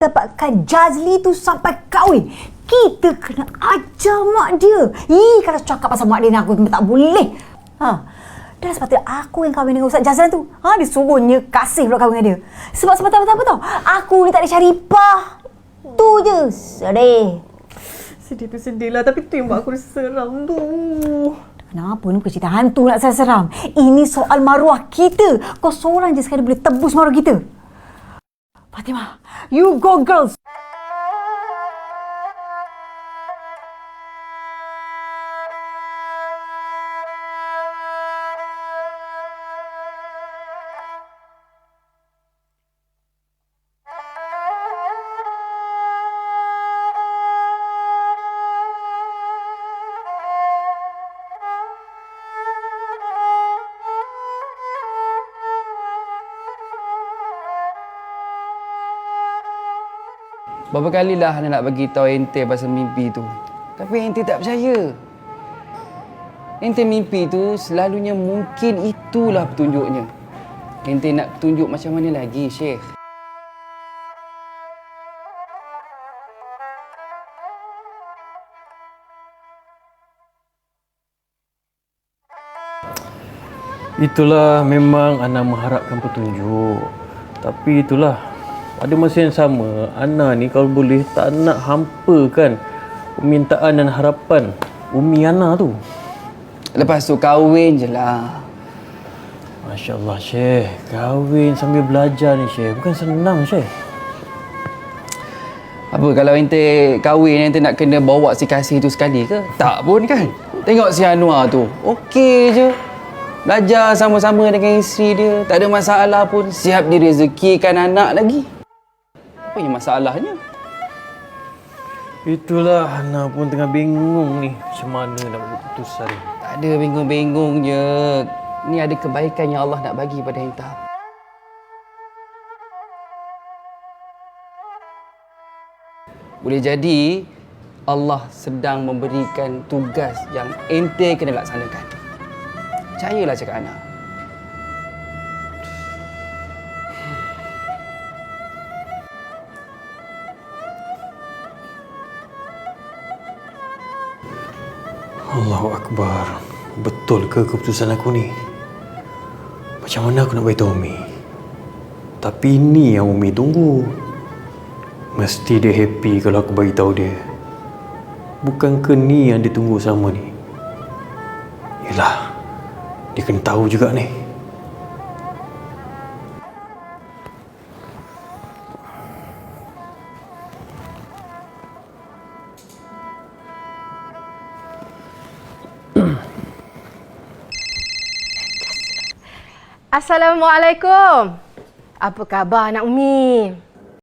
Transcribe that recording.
dapatkan Jazli tu sampai kahwin, kita kena ajar mak dia. Kalau cakap pasal mak dia ni aku tak boleh. Dan sepatutnya aku yang kahwin dengan Ustaz Jazlan tu. Dia suruhnya kasih pula kahwin dengan dia. Sebab apa tahu? Aku ni tak ada syarifah. Tu je. Sedih. Sedih tu sedih lah. Tapi tu yang buat aku rasa seram tu. Kenapa ni bukan cerita hantu nak seram? Ini soal maruah kita. Kau seorang je sekali boleh tebus maruah kita. Fatimah, you go girls. Berapa kalilah Hana nak bagi tahu ente pasal mimpi tu. Tapi ente tak percaya. Ente mimpi tu selalunya mungkin itulah petunjuknya. Ente nak petunjuk macam mana lagi, Syekh? Itulah memang Ana mengharapkan petunjuk. Tapi itulah, pada masa yang sama, Ana ni kalau boleh tak nak hampakan permintaan dan harapan Umi Ana tu. Lepas tu kahwin je lah. Masya Allah, Syekh. Kahwin sambil belajar ni, Syekh. Bukan senang, Syekh. Apa kalau ente kahwin, ente nak kena bawa si kasih tu sekali ke? Tak pun kan? Tengok si Anwar tu. Okey je. Belajar sama-sama dengan isteri dia. Tak ada masalah pun. Siap direzekikan anak lagi. Apa yang masalahnya? Itulah, Ana pun tengah bingung ni. Macam mana nak buat keputusan. Tak ada bingung-bingungnya. Ni ada kebaikan yang Allah nak bagi pada ente. Boleh jadi Allah sedang memberikan tugas yang ente kena laksanakan. Percayalah cakap Ana. Allahu Akbar. Betul ke keputusan aku ni? Macam mana aku nak beritahu Umi? Tapi ini yang Umi tunggu. Mesti dia happy kalau aku beritahu dia. Bukankah ni yang dia tunggu sama ni? Yelah, dia kena tahu juga ni. Assalamualaikum. Apa khabar anak Umi?